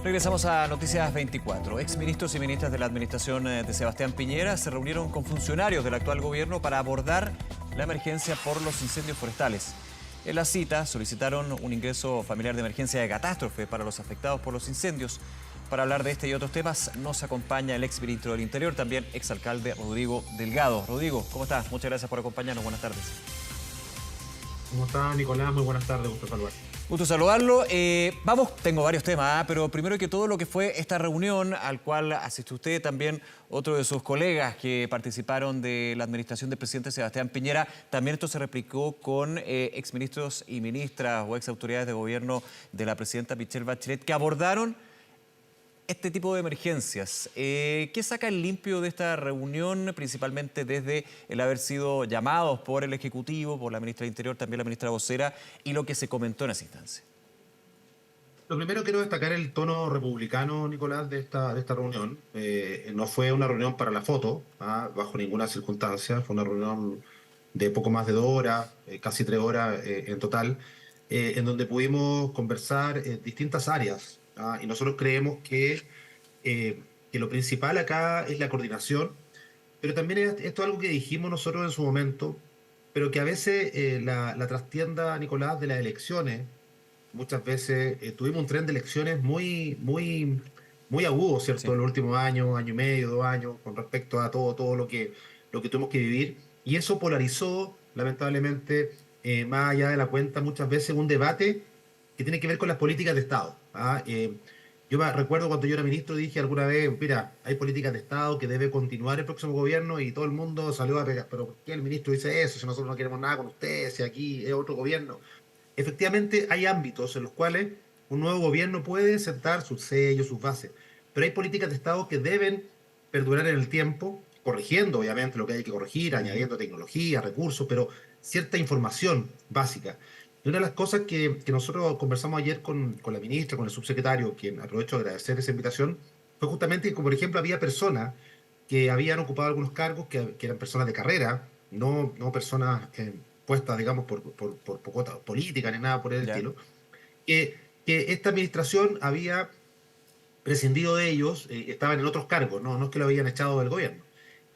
Regresamos a Noticias 24. Exministros y ministras de la administración de Sebastián Piñera se reunieron con funcionarios del actual gobierno para abordar la emergencia por los incendios forestales. En la cita solicitaron un ingreso familiar de emergencia de catástrofe para los afectados por los incendios. Para hablar de este y otros temas nos acompaña el exministro del Interior, también exalcalde Rodrigo Delgado. Rodrigo, ¿cómo estás? Muchas gracias por acompañarnos. Buenas tardes. ¿Cómo está, Nicolás? Muy buenas tardes, gusto saludar. Gusto saludarlo. Tengo varios temas, pero primero que todo lo que fue esta reunión al cual asistió usted, también otro de sus colegas que participaron de la administración del presidente Sebastián Piñera. También esto se replicó con exministros y ministras o exautoridades de gobierno de la presidenta Michelle Bachelet que abordaron este tipo de emergencias. ¿Qué saca el limpio de esta reunión, principalmente desde el haber sido llamados por el Ejecutivo, por la ministra de Interior, también la ministra vocera, y lo que se comentó en esa instancia? Lo primero quiero destacar el tono republicano, Nicolás, de esta reunión. No fue una reunión para la foto, bajo ninguna circunstancia. Fue una reunión de poco más de 2 horas, casi 3 horas en total, en donde pudimos conversar distintas áreas. Y nosotros creemos que lo principal acá es la coordinación, pero también esto es algo que dijimos nosotros en su momento, pero que a veces la trastienda, Nicolás, de las elecciones. Muchas veces tuvimos un tren de elecciones muy agudo, ¿cierto? Sí. En los últimos años, año y medio, 2 años, con respecto a todo lo que tuvimos que vivir. Y eso polarizó, lamentablemente, más allá de la cuenta, muchas veces un debate que tiene que ver con las políticas de Estado. Recuerdo cuando yo era ministro, dije alguna vez, mira, hay políticas de Estado que debe continuar el próximo gobierno, y todo el mundo salió a pegar, pero ¿por qué el ministro dice eso? Si nosotros no queremos nada con ustedes, si aquí es otro gobierno. Efectivamente, hay ámbitos en los cuales un nuevo gobierno puede sentar sus sellos, sus bases, pero hay políticas de Estado que deben perdurar en el tiempo, corrigiendo obviamente lo que hay que corregir, añadiendo tecnología, recursos, pero cierta información básica. Y una de las cosas que nosotros conversamos ayer con la ministra, con el subsecretario, quien aprovecho de agradecer esa invitación, fue justamente que, como por ejemplo, había personas que habían ocupado algunos cargos que eran personas de carrera, no personas puestas, digamos, por cuota política ni nada por el ¿Ya? estilo, que esta administración había prescindido de ellos, estaban en otros cargos, no es que lo habían echado del gobierno.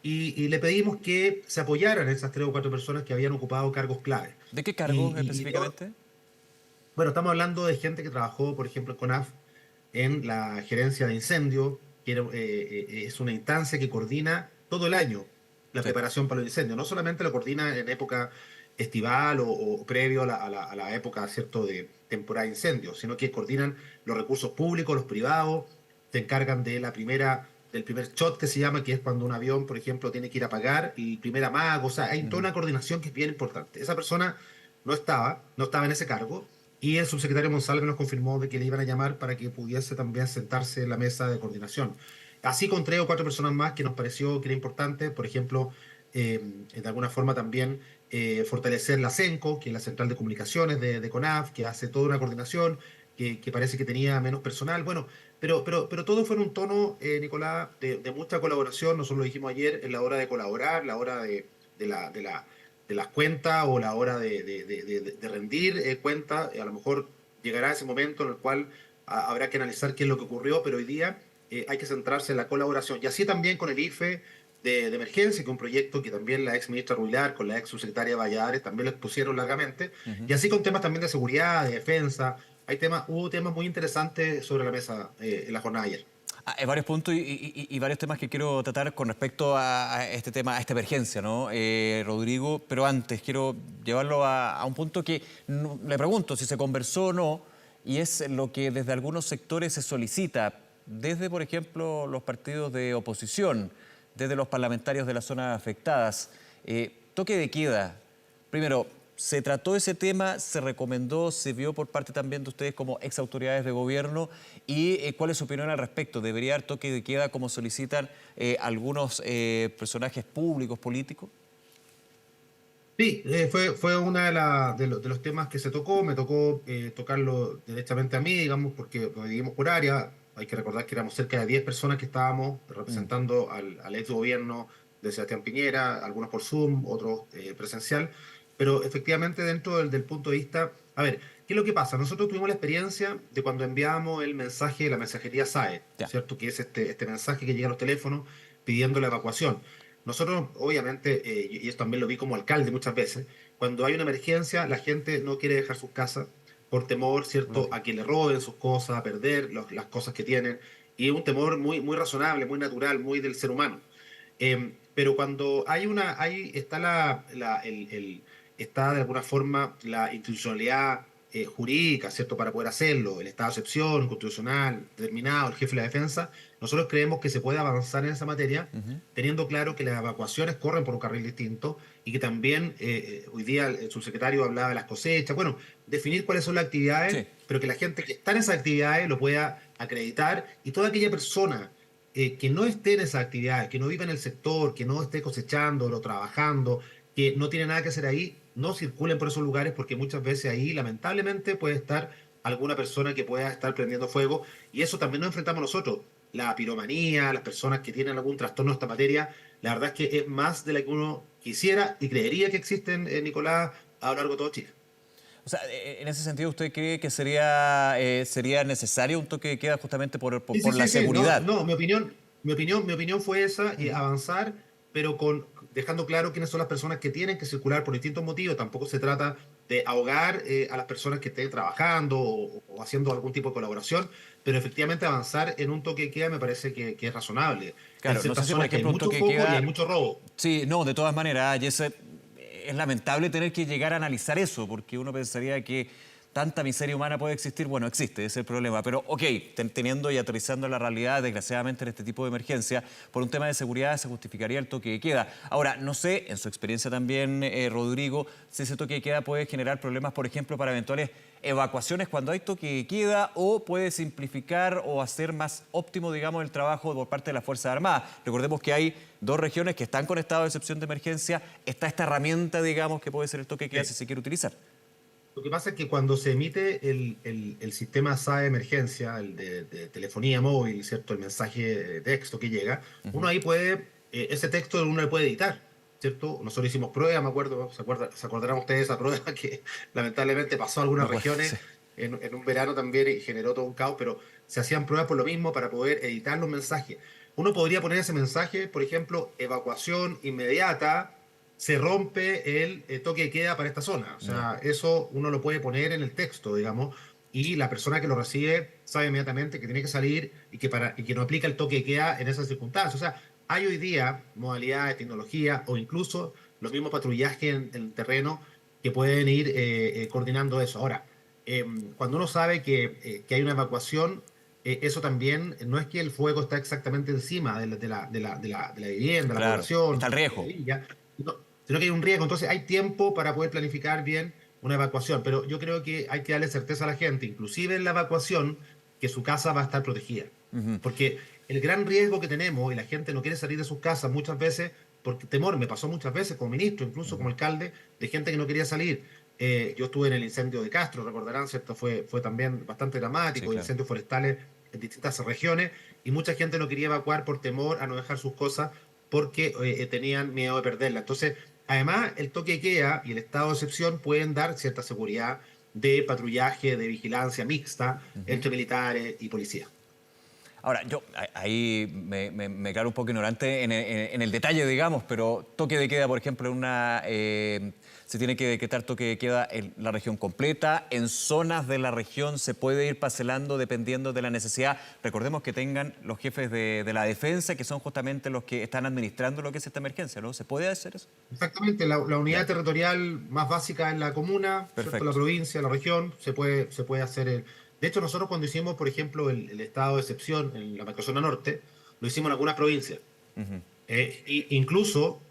Y le pedimos que se apoyaran esas 3 o 4 personas que habían ocupado cargos clave. ¿De qué Y, cargos y- y todo- específicamente? bueno, estamos hablando de gente que trabajó, por ejemplo, en CONAF, en la gerencia de incendios, que es una instancia que coordina todo el año la Sí. preparación para los incendios. No solamente lo coordina en época estival o previo a la época, ¿cierto?, de temporada de incendios, sino que coordinan los recursos públicos, los privados, se encargan de del primer shot que se llama, que es cuando un avión, por ejemplo, tiene que ir a apagar, y primer amago. O sea, hay toda Ujú. una coordinación que es bien importante. Esa persona no estaba en ese cargo, y el subsecretario Monsalve nos confirmó de que le iban a llamar para que pudiese también sentarse en la mesa de coordinación. Así con 3 o 4 personas más que nos pareció que era importante, por ejemplo, de alguna forma también fortalecer la CENCO, que es la Central de Comunicaciones de CONAF, que hace toda una coordinación, que parece que tenía menos personal. Bueno, pero todo fue en un tono, Nicolás, de mucha colaboración. Nosotros lo dijimos ayer, en la hora de colaborar, la hora de las cuentas, o la hora de rendir cuentas. A lo mejor llegará ese momento en el cual habrá que analizar qué es lo que ocurrió, pero hoy día hay que centrarse en la colaboración. Y así también con el IFE de emergencia, que es un proyecto que también la ex ministra Ruilar con la ex subsecretaria Valladares también lo expusieron largamente. Ujú. Y así con temas también de seguridad, de defensa. Hubo temas muy interesantes sobre la mesa en la jornada de ayer. Hay varios puntos y varios temas que quiero tratar con respecto a este tema, a esta emergencia, ¿no? Rodrigo, pero antes quiero llevarlo a un punto que le pregunto si se conversó o no, y es lo que desde algunos sectores se solicita, desde, por ejemplo, los partidos de oposición, desde los parlamentarios de las zonas afectadas. Toque de queda. Primero, ¿se trató ese tema? ¿Se recomendó? ¿Se vio por parte también de ustedes como ex autoridades de gobierno? ¿Y cuál es su opinión al respecto? ¿Debería haber toque de queda como solicitan algunos personajes públicos, políticos? Sí, fue una de los temas que se tocó. Me tocó tocarlo directamente a mí, digamos, porque lo dividimos por área. Hay que recordar que éramos cerca de 10 personas que estábamos Mm. representando al ex gobierno de Sebastián Piñera, algunos por Zoom, otros presencial. Pero efectivamente, dentro del punto de vista, a ver, ¿Qué es lo que pasa? Nosotros tuvimos la experiencia de cuando enviábamos el mensaje, la mensajería SAE, Ya. ¿cierto? Que es este mensaje que llega a los teléfonos pidiendo la evacuación. Nosotros, obviamente, y esto también lo vi como alcalde muchas veces, cuando hay una emergencia, la gente no quiere dejar sus casas por temor, ¿cierto?, a Lógico. que le roben sus cosas, a perder las cosas que tienen. Y es un temor muy, muy razonable, muy natural, muy del ser humano. Pero cuando ahí está está de alguna forma la institucionalidad jurídica, ¿cierto?, para poder hacerlo, el estado de excepción constitucional determinado, el jefe de la defensa, nosotros creemos que se puede avanzar en esa materia, Ujú. teniendo claro que las evacuaciones corren por un carril distinto y que también hoy día el subsecretario hablaba de las cosechas, bueno, definir cuáles son las actividades, Sí. pero que la gente que está en esas actividades lo pueda acreditar y toda aquella persona que no esté en esas actividades, que no viva en el sector, que no esté cosechando o trabajando, que no tiene nada que hacer ahí, no circulen por esos lugares porque muchas veces ahí lamentablemente puede estar alguna persona que pueda estar prendiendo fuego y eso también nos enfrentamos nosotros. La piromanía, las personas que tienen algún trastorno de esta materia, la verdad es que es más de la que uno quisiera y creería que existen, Nicolás, a lo largo de todo Chile. O sea, en ese sentido, ¿usted cree que sería necesario un toque de queda justamente Sí, sí, por la sí, sí. No, seguridad? no, mi opinión fue esa, y Ujú. avanzar, pero dejando claro quiénes son las personas que tienen que circular por distintos motivos. Tampoco se trata de ahogar a las personas que estén trabajando o haciendo algún tipo de colaboración, pero efectivamente avanzar en un toque de queda me parece que es razonable. En Claro, no sé ciertas si, por zonas que hay ejemplo, un mucho toque de foco y hay queda. mucho robo. Sí, no, de todas maneras, y es lamentable tener que llegar a analizar eso, porque uno pensaría que tanta miseria humana puede existir. Bueno, existe, ese es el problema. Pero, ok, teniendo y aterrizando la realidad, desgraciadamente, en este tipo de emergencia, por un tema de seguridad se justificaría el toque de queda. Ahora, no sé, en su experiencia también, Rodrigo, si ese toque de queda puede generar problemas, por ejemplo, para eventuales evacuaciones cuando hay toque de queda, o puede simplificar o hacer más óptimo, digamos, el trabajo por parte de las Fuerzas Armadas. Recordemos que hay dos regiones que están con estado de excepción de emergencia. Está esta herramienta, digamos, que puede ser el toque de queda si Sí. se quiere utilizar. Lo que pasa es que cuando se emite el sistema SAE de emergencia, el de telefonía móvil, ¿cierto? El mensaje de texto que llega, uno ahí puede, ese texto uno le puede editar, ¿cierto? Nosotros hicimos pruebas, me acuerdo, se acordarán ustedes de esa prueba que lamentablemente pasó a Me algunas acuerdo, regiones sí. en un verano también y generó todo un caos, pero se hacían pruebas por lo mismo para poder editar los mensajes. Uno podría poner ese mensaje, por ejemplo, evacuación inmediata, se rompe el toque de queda para esta zona. O Ya. sea, eso uno lo puede poner en el texto, digamos, y la persona que lo recibe sabe inmediatamente que tiene que salir y que no aplica el toque de queda en esas circunstancias. O sea, hay hoy día modalidades, tecnología o incluso los mismos patrullajes en el terreno que pueden ir coordinando eso. Ahora, cuando uno sabe que hay una evacuación, eso también no es que el fuego está exactamente encima de la vivienda, la Claro, está población, el de la riesgo. villa, sino que hay un riesgo. Entonces hay tiempo para poder planificar bien una evacuación, pero yo creo que hay que darle certeza a la gente, inclusive en la evacuación, que su casa va a estar protegida. Porque el gran riesgo que tenemos, y la gente no quiere salir de sus casas muchas veces, porque temor, me pasó muchas veces como ministro, incluso como alcalde, de gente que no quería salir. Yo estuve en el incendio de Castro, recordarán, ¿cierto? Fue también bastante Sí, dramático, claro. incendios forestales en distintas regiones, y mucha gente no quería evacuar por temor a no dejar sus cosas porque tenían miedo de perderla. Entonces, además, el toque de queda y el estado de excepción pueden dar cierta seguridad de patrullaje, de vigilancia mixta entre militares y policías. Ahora, yo ahí me claro un poco ignorante en el detalle, digamos, pero toque de queda, por ejemplo, se tiene que decretar toque de queda en la región completa, en zonas de la región se puede ir parcelando dependiendo de la necesidad. Recordemos que tengan los jefes de la defensa, que son justamente los que están administrando lo que es esta emergencia, ¿no? ¿Se puede hacer eso? Exactamente, la unidad Ya, territorial más básica es la comuna, ¿cierto? La perfecto. provincia, la región, se puede hacer. De hecho, nosotros cuando hicimos, por ejemplo, el estado de excepción en la macrozona norte, lo hicimos en algunas provincias. Incluso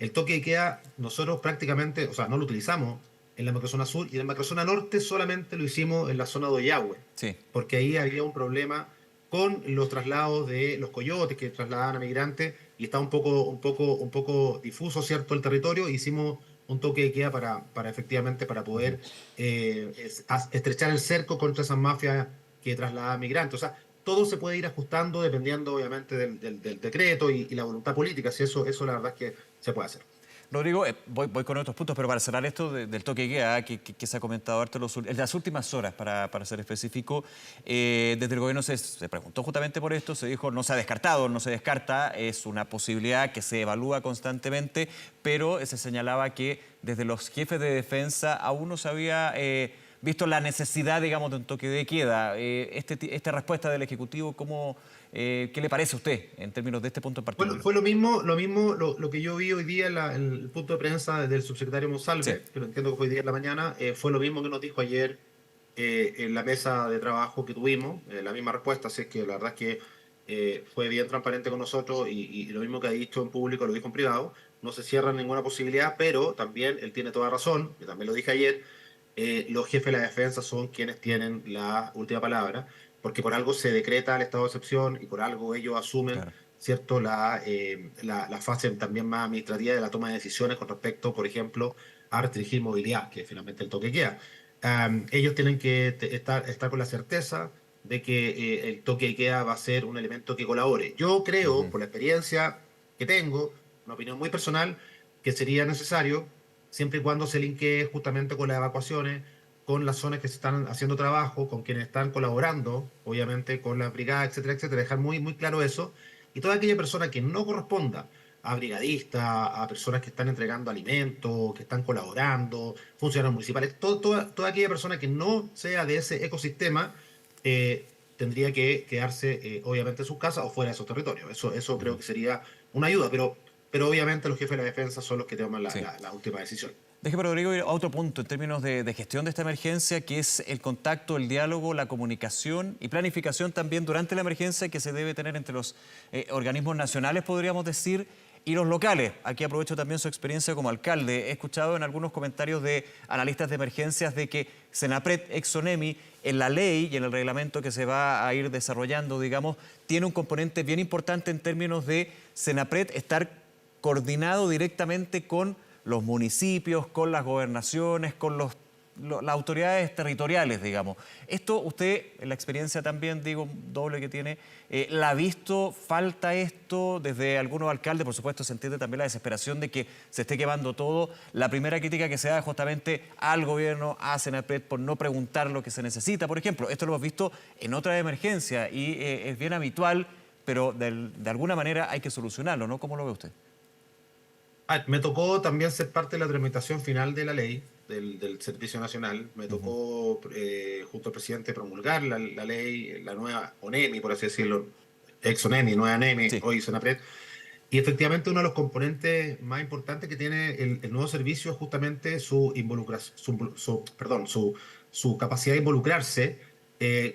el toque de queda, nosotros prácticamente, o sea, no lo utilizamos en la macrozona sur y en la macrozona norte solamente lo hicimos en la zona de Ollagüe, Sí. porque ahí había un problema con los traslados de los coyotes que trasladaban a migrantes y está un poco difuso, ¿cierto?, el territorio. Hicimos un toque de queda para efectivamente para poder estrechar el cerco contra esas mafias que trasladaban migrantes. O sea, todo se puede ir ajustando dependiendo obviamente del decreto y la voluntad política, si eso la verdad es que se puede hacer. Rodrigo, voy con otros puntos, pero para cerrar esto del toque de queda, que se ha comentado harto en las últimas horas, para ser específico, desde el gobierno se preguntó justamente por esto, se dijo no se ha descartado, no se descarta, es una posibilidad que se evalúa constantemente, pero se señalaba que desde los jefes de defensa aún no se había visto la necesidad, digamos, de un toque de queda. Esta respuesta del Ejecutivo, ¿qué le parece a usted en términos de este punto en Bueno, particular? fue lo mismo que yo vi hoy día en el punto de prensa del subsecretario Sí. Monsalve, que lo entiendo que fue hoy día en la mañana, fue lo mismo que nos dijo ayer en la mesa de trabajo que tuvimos, la misma respuesta, así es que la verdad es que fue bien transparente con nosotros y lo mismo que ha dicho en público lo dijo en privado, no se cierra ninguna posibilidad, pero también él tiene toda razón, yo también lo dije ayer, los jefes de la defensa son quienes tienen la última palabra, porque por algo se decreta el estado de excepción y por algo ellos asumen, Claro. ¿cierto?, la fase también más administrativa de la toma de decisiones con respecto, por ejemplo, a restringir movilidad, que finalmente el toque queda. Ellos tienen que estar con la certeza de que el toque de queda va a ser un elemento que colabore. Yo creo, Ujú. por la experiencia que tengo, una opinión muy personal, que sería necesario siempre y cuando se linkee justamente con las evacuaciones, con las zonas que se están haciendo trabajo, con quienes están colaborando, obviamente con las brigadas, etcétera, etcétera, dejar muy, muy claro eso. Y toda aquella persona que no corresponda a brigadistas, a personas que están entregando alimentos, que están colaborando, funcionarios municipales, toda aquella persona que no sea de ese ecosistema, tendría que quedarse obviamente en sus casas o fuera de esos territorios. Eso creo Ujú. que sería una ayuda, pero obviamente los jefes de la defensa son los que toman Sí. la última decisión. Déjeme, Rodrigo, ir a otro punto en términos de gestión de esta emergencia, que es el contacto, el diálogo, la comunicación y planificación también durante la emergencia que se debe tener entre los organismos nacionales, podríamos decir, y los locales. Aquí aprovecho también su experiencia como alcalde. He escuchado en algunos comentarios de analistas de emergencias de que Senapred, Exonemi, en la ley y en el reglamento que se va a ir desarrollando, digamos, tiene un componente bien importante en términos de Senapred estar coordinado directamente con los municipios, con las gobernaciones, con las autoridades territoriales, digamos. Esto usted, en la experiencia también, digo, doble que tiene, ¿la ha visto? ¿Falta esto desde algunos alcaldes? Por supuesto, se entiende también la desesperación de que se esté quemando todo. La primera crítica que se da justamente al gobierno, a Senapred, por no preguntar lo que se necesita. Por ejemplo, esto lo hemos visto en otras emergencias y es bien habitual, pero de alguna manera hay que solucionarlo, ¿no? ¿Cómo lo ve usted? Me tocó también ser parte de la tramitación final de la ley del Servicio Nacional. Me Ujú. tocó, junto al presidente, promulgar la ley, la nueva ONEMI, por así decirlo, ex ONEMI, nueva ONEMI, Sí. hoy SENAPRED. Y efectivamente uno de los componentes más importantes que tiene el nuevo servicio es justamente su capacidad de involucrarse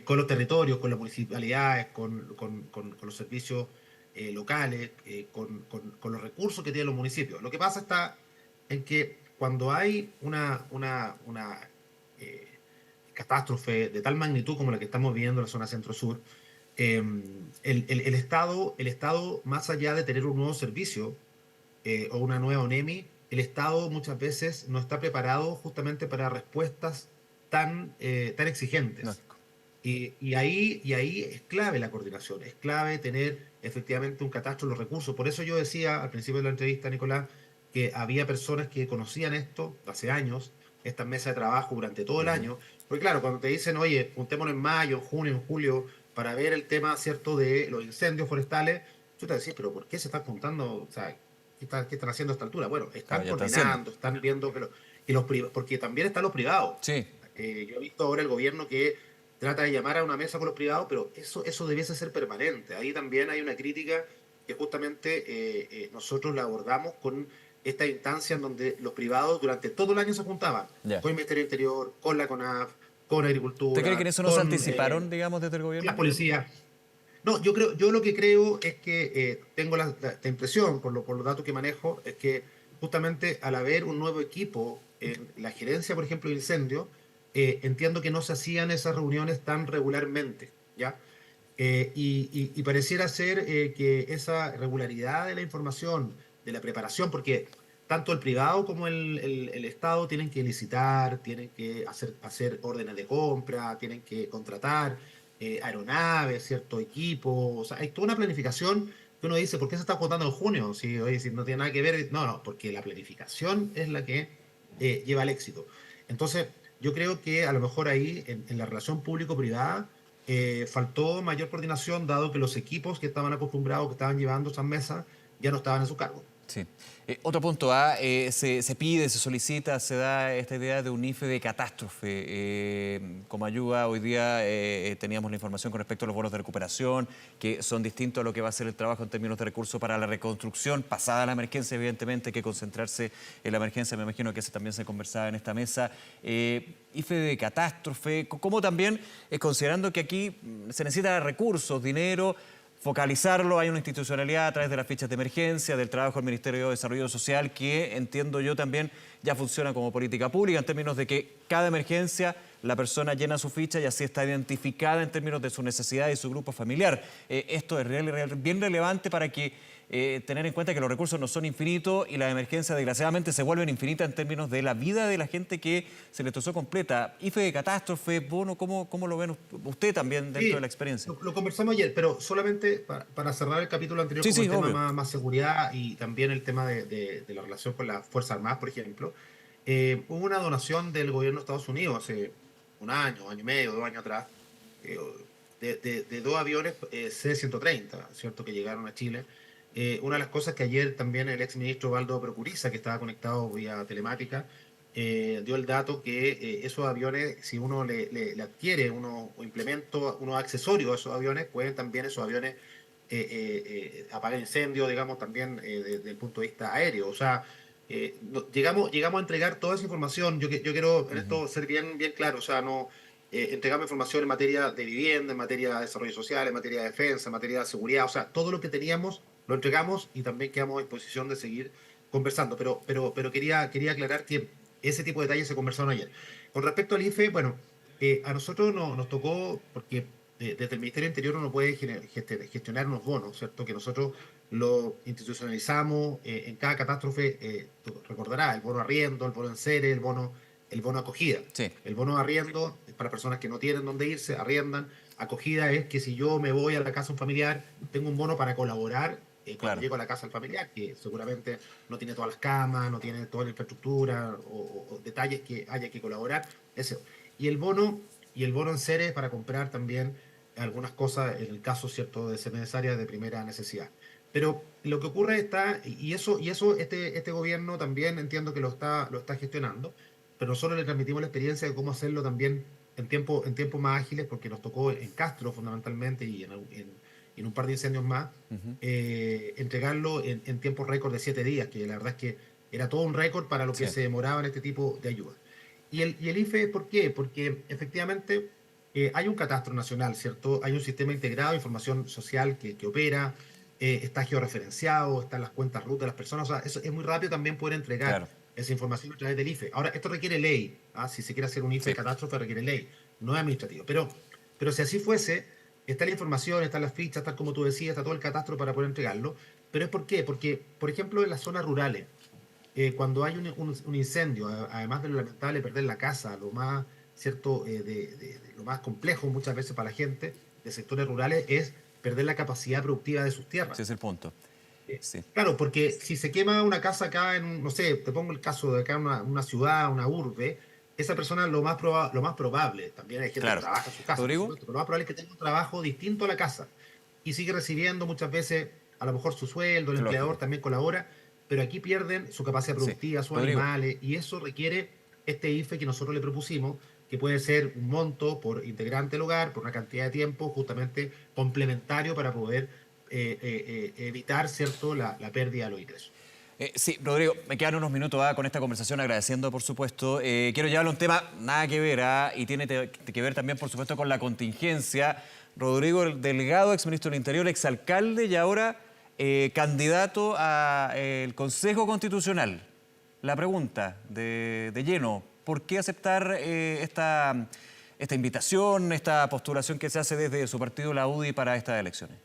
con los territorios, con las municipalidades, con los servicios locales, con los recursos que tienen los municipios. Lo que pasa está en que cuando hay una catástrofe de tal magnitud como la que estamos viviendo en la zona centro-sur, el Estado, más allá de tener un nuevo servicio o una nueva ONEMI, el Estado muchas veces no está preparado justamente para respuestas tan exigentes. Lógico. Y ahí es clave la coordinación, es clave tener efectivamente un catastro de los recursos. Por eso yo decía al principio de la entrevista, Nicolás, que había personas que conocían esto hace años, estas mesas de trabajo durante todo el Ujú. año, porque claro, cuando te dicen, oye, juntémonos en mayo, en junio, en julio, para ver el tema, ¿cierto?, de los incendios forestales, yo te decía, pero ¿por qué se están juntando? O sea, ¿qué están haciendo a esta altura? Bueno, Claro, están ya está haciendo. coordinando, están viendo porque también están los privados. Sí. Yo he visto ahora el gobierno que trata de llamar a una mesa con los privados, pero eso debiese ser permanente. Ahí también hay una crítica que justamente nosotros la abordamos con esta instancia en donde los privados durante todo el año se juntaban Ya. con el Ministerio del Interior, con la CONAF, con ¿Usted cree que en Agricultura, eso no se con anticiparon, digamos, desde el las gobierno? policías. No, yo lo que creo es que tengo la impresión, por los datos que manejo, es que justamente al haber un nuevo equipo en la gerencia, por ejemplo, de incendios, entiendo que no se hacían esas reuniones tan regularmente, ¿ya? Y pareciera ser que esa regularidad de la información, de la preparación, porque tanto el privado como el Estado tienen que licitar, tienen que hacer órdenes de compra, tienen que contratar aeronaves, cierto equipo, o sea, hay toda una planificación que uno dice, ¿por qué se está votando en junio? Si, oye, si no tiene nada que ver. No, no, porque la planificación es la que lleva al éxito. Entonces, yo creo que a lo mejor ahí, en la relación público-privada, faltó mayor coordinación, dado que los equipos que estaban acostumbrados, que estaban llevando esas mesas, ya no estaban en su cargo. Sí. Otro punto A, se pide, se solicita, se da esta idea de un IFE de catástrofe. Como ayuda, hoy día teníamos la información con respecto a los bonos de recuperación, que son distintos a lo que va a ser el trabajo en términos de recursos para la reconstrucción. Pasada la emergencia, evidentemente, hay que concentrarse en la emergencia, me imagino que eso también se conversaba en esta mesa. IFE de catástrofe, como también considerando que aquí se necesita recursos, dinero, focalizarlo, hay una institucionalidad a través de las fichas de emergencia, del trabajo del Ministerio de Desarrollo Social, que entiendo yo también ya funciona como política pública en términos de que cada emergencia la persona llena su ficha y así está identificada en términos de su necesidad y su grupo familiar. Esto es bien relevante para que tener en cuenta que los recursos no son infinitos y las emergencias desgraciadamente se vuelven infinitas en términos de la vida de la gente que se le destrozó completa. IFE de catástrofe, bono, ¿cómo lo ven usted también dentro de Sí, la experiencia? lo conversamos ayer, pero solamente para cerrar el capítulo anterior, Sí, como sí, el tema obvio. más seguridad y también el tema de la relación con las Fuerzas Armadas, por ejemplo. Hubo una donación del gobierno de Estados Unidos hace un año y medio, 2 años atrás, eh, de dos aviones C-130, ¿cierto?, que llegaron a Chile. Una de las cosas que ayer también el exministro Valdo Procuriza, que estaba conectado vía telemática, dio el dato que esos aviones, si uno le adquiere unos implementos, unos accesorios a esos aviones, pueden también esos aviones apagar incendios, digamos, también desde el punto de vista aéreo. O sea, llegamos a entregar toda esa información. Yo quiero en Ujú. esto ser bien claro. O sea, no entregamos información en materia de vivienda, en materia de desarrollo social, en materia de defensa, en materia de seguridad. O sea, todo lo que teníamos lo entregamos y también quedamos a disposición de seguir conversando. Pero quería aclarar que ese tipo de detalles se conversaron ayer. Con respecto al IFE, bueno, a nosotros nos tocó, porque desde el Ministerio del Interior uno puede gestionar unos bonos, ¿cierto? Que nosotros lo institucionalizamos en cada catástrofe, tú recordarás, el bono arriendo, el bono enseres, el bono acogida. Sí, El bono arriendo es para personas que no tienen dónde irse, arriendan. Acogida es que si yo me voy a la casa de un familiar, tengo un bono para colaborar cuando claro. llego a la casa del familiar, que seguramente no tiene todas las camas, no tiene toda la infraestructura o detalles que haya que colaborar. Eso. Y el bono, y el bono en seres para comprar también algunas cosas en el caso, cierto, de ser necesarias de primera necesidad. Pero lo que ocurre está, y eso este gobierno también entiendo que lo está gestionando, pero nosotros le transmitimos la experiencia de cómo hacerlo también en tiempos más ágiles, porque nos tocó en Castro fundamentalmente y en un par de incendios más, Ujú. entregarlo en tiempos récord de 7 días, que la verdad es que era todo un récord para lo que Sí, se demoraba en este tipo de ayuda. Y el IFE, ¿por qué? Porque efectivamente hay un catastro nacional, ¿cierto? Hay un sistema integrado de información social que opera, está georreferenciado, están las cuentas RUT de las personas, o sea, eso es muy rápido también poder entregar claro. esa información a través del IFE. Ahora, esto requiere ley, ¿ah? Si se quiere hacer un IFE de Sí. catástrofe requiere ley, no es administrativo. Pero si así fuese, está la información, están las fichas, está como tú decías, está todo el catastro para poder entregarlo. ¿Pero es por qué? Porque, por ejemplo, en las zonas rurales, cuando hay un incendio, además de lo lamentable perder la casa, lo más, ¿cierto? De lo más complejo muchas veces para la gente de sectores rurales es perder la capacidad productiva de sus tierras. Ese es el punto. Eh, Sí, Claro, porque si se quema una casa acá no sé, te pongo el caso de acá en una ciudad, una urbe, esa persona lo más probable, también hay gente que claro. trabaja en su casa, por Rodrigo, supuesto, pero lo más probable es que tenga un trabajo distinto a la casa y sigue recibiendo muchas veces a lo mejor su sueldo, el empleador lógico. también colabora, pero aquí pierden su capacidad Sí. productiva, sus Rodrigo, animales, y eso requiere este IFE que nosotros le propusimos, que puede ser un monto por integrante del hogar, por una cantidad de tiempo justamente complementario para poder evitar, ¿cierto?, la pérdida de los ingresos. sí, Rodrigo, me quedan unos minutos con esta conversación, agradeciendo, por supuesto. Quiero llevarle un tema nada que ver, y tiene que ver también, por supuesto, con la contingencia. Rodrigo Delgado, exministro del Interior, exalcalde y ahora candidato al Consejo Constitucional. La pregunta de lleno, ¿por qué aceptar esta invitación, esta postulación que se hace desde su partido, la UDI, para estas elecciones?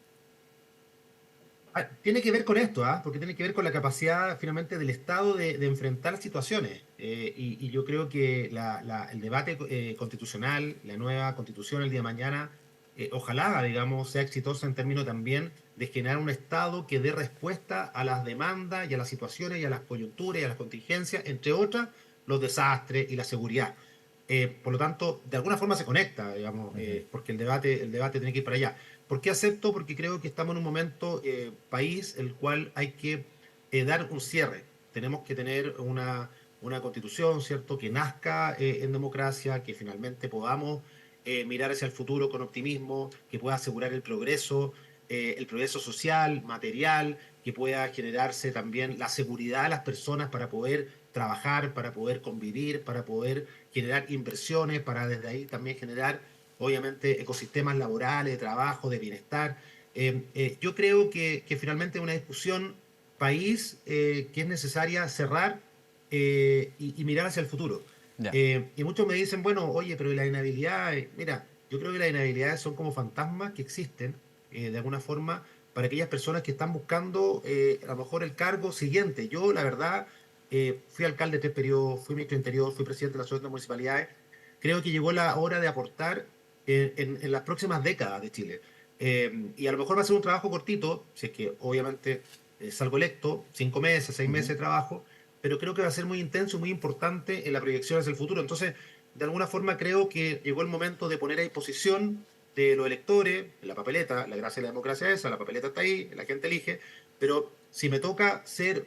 Tiene que ver con esto, porque tiene que ver con la capacidad finalmente del Estado de enfrentar situaciones. Y yo creo que el debate constitucional, la nueva constitución el día de mañana, ojalá, digamos, sea exitosa en términos también de generar un Estado que dé respuesta a las demandas y a las situaciones y a las coyunturas y a las contingencias, entre otras, los desastres y la seguridad. Por lo tanto, de alguna forma se conecta, digamos, Ujú. porque el debate tiene que ir para allá. ¿Por qué acepto? Porque creo que estamos en un momento país el cual hay que dar un cierre. Tenemos que tener una constitución, ¿cierto?, que nazca en democracia, que finalmente podamos mirar hacia el futuro con optimismo, que pueda asegurar el progreso social, material, que pueda generarse también la seguridad de las personas para poder trabajar, para poder convivir, para poder generar inversiones, para desde ahí también generar, obviamente, ecosistemas laborales, de trabajo, de bienestar. Yo creo que finalmente es una discusión país que es necesaria cerrar y mirar hacia el futuro. Ya. Y muchos me dicen, bueno, oye, pero ¿y la inhabilidad? Mira, yo creo que las inhabilidades son como fantasmas que existen de alguna forma para aquellas personas que están buscando a lo mejor el cargo siguiente. Yo, la verdad, fui alcalde de 3 periodos, fui ministro de Interior, fui presidente de la Asociación de Municipalidades. Creo que llegó la hora de aportar en las próximas décadas de Chile. Y a lo mejor va a ser un trabajo cortito, si es que obviamente salgo electo, 5 meses, 6 meses Ujú. de trabajo, pero creo que va a ser muy intenso, muy importante en la proyección hacia el futuro. Entonces, de alguna forma creo que llegó el momento de poner a disposición de los electores, en la papeleta, la gracia de la democracia es esa, la papeleta está ahí, la gente elige, pero si me toca ser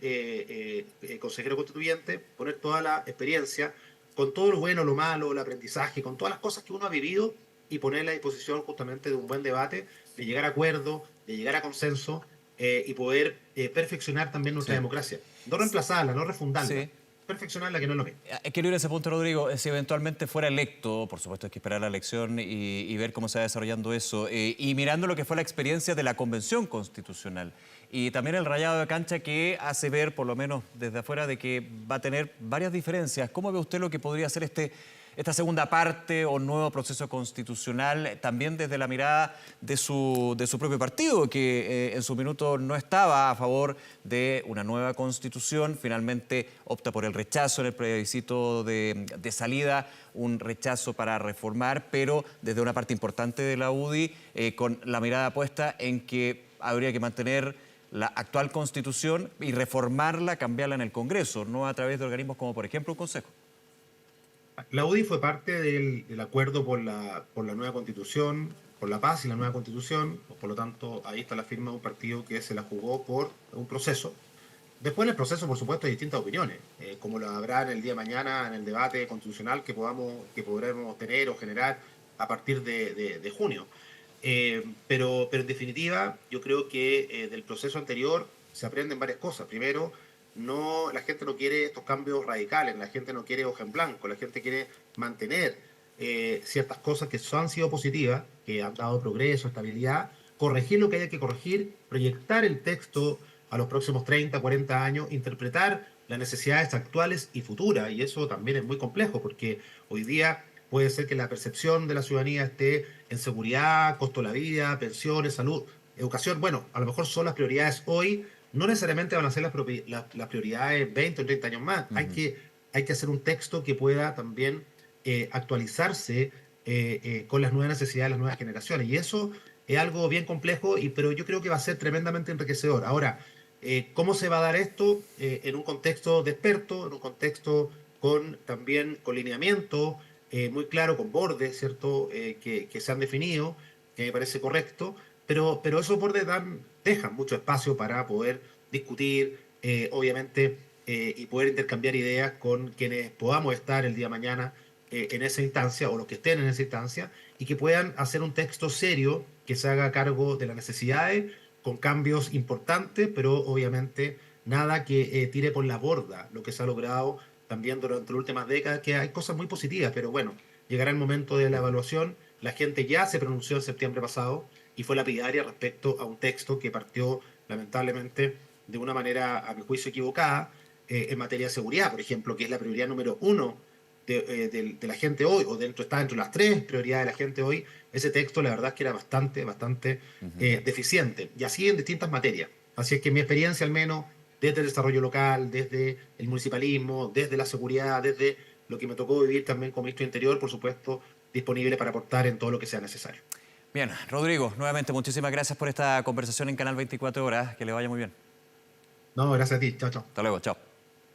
consejero constituyente, poner toda la experiencia, con todo lo bueno, lo malo, el aprendizaje, con todas las cosas que uno ha vivido y ponerla a disposición justamente de un buen debate, de llegar a acuerdo, de llegar a consenso y poder perfeccionar también nuestra Sí. democracia. No reemplazarla, no refundarla, Sí. perfeccionarla que no es lo mismo. Quiero ir a ese punto, Rodrigo. Si eventualmente fuera electo, por supuesto hay que esperar la elección y ver cómo se va desarrollando eso, y mirando lo que fue la experiencia de la Convención Constitucional y también el rayado de cancha que hace ver, por lo menos desde afuera, de que va a tener varias diferencias. ¿Cómo ve usted lo que podría ser esta segunda parte o nuevo proceso constitucional, también desde la mirada de su propio partido, que en su minuto no estaba a favor de una nueva constitución, finalmente opta por el rechazo en el plebiscito de salida, un rechazo para reformar, pero desde una parte importante de la UDI, con la mirada puesta en que habría que mantener la actual constitución y reformarla, cambiarla en el Congreso, no a través de organismos como, por ejemplo, un Consejo. La UDI fue parte del acuerdo por la nueva constitución, por la paz y la nueva constitución, por lo tanto, ahí está la firma de un partido que se la jugó por un proceso. Después en el proceso, por supuesto, hay distintas opiniones, como lo habrá en el día de mañana en el debate constitucional que podremos tener o generar a partir de junio. Pero en definitiva, yo creo que del proceso anterior se aprenden varias cosas. Primero, no, la gente no quiere estos cambios radicales, la gente no quiere hoja en blanco, la gente quiere mantener ciertas cosas que han sido positivas, que han dado progreso, estabilidad, corregir lo que haya que corregir, proyectar el texto a los próximos 30, 40 años, interpretar las necesidades actuales y futuras. Y eso también es muy complejo, porque hoy día puede ser que la percepción de la ciudadanía esté en seguridad, costo de la vida, pensiones, salud, educación. Bueno, a lo mejor son las prioridades hoy, no necesariamente van a ser las prioridades 20 o 30 años más. Ujú. Hay que hacer un texto que pueda también actualizarse con las nuevas necesidades de las nuevas generaciones. Y eso es algo bien complejo, pero yo creo que va a ser tremendamente enriquecedor. Ahora, ¿cómo se va a dar esto? En un contexto de expertos, en un contexto también con lineamiento muy claro, con bordes, ¿cierto? Que se han definido, que me parece correcto, pero esos bordes dejan mucho espacio para poder discutir, obviamente, y poder intercambiar ideas con quienes podamos estar el día de mañana en esa instancia o los que estén en esa instancia y que puedan hacer un texto serio que se haga cargo de las necesidades con cambios importantes, pero obviamente nada que tire por la borda lo que se ha logrado también durante las últimas décadas, que hay cosas muy positivas, pero bueno, llegará el momento de la evaluación. La gente ya se pronunció en septiembre pasado y fue lapidaria respecto a un texto que partió lamentablemente de una manera, a mi juicio, equivocada en materia de seguridad, por ejemplo, que es la prioridad número uno de la gente hoy, o está dentro de las 3 prioridades de la gente hoy. Ese texto, la verdad es que era bastante Ujú. deficiente, y así en distintas materias. Así es que mi experiencia, al menos, desde el desarrollo local, desde el municipalismo, desde la seguridad, desde lo que me tocó vivir también como ministro de Interior, por supuesto, disponible para aportar en todo lo que sea necesario. Bien, Rodrigo, nuevamente muchísimas gracias por esta conversación en Canal 24 Horas. Que le vaya muy bien. No, gracias a ti. Chao, chao. Hasta luego, chao.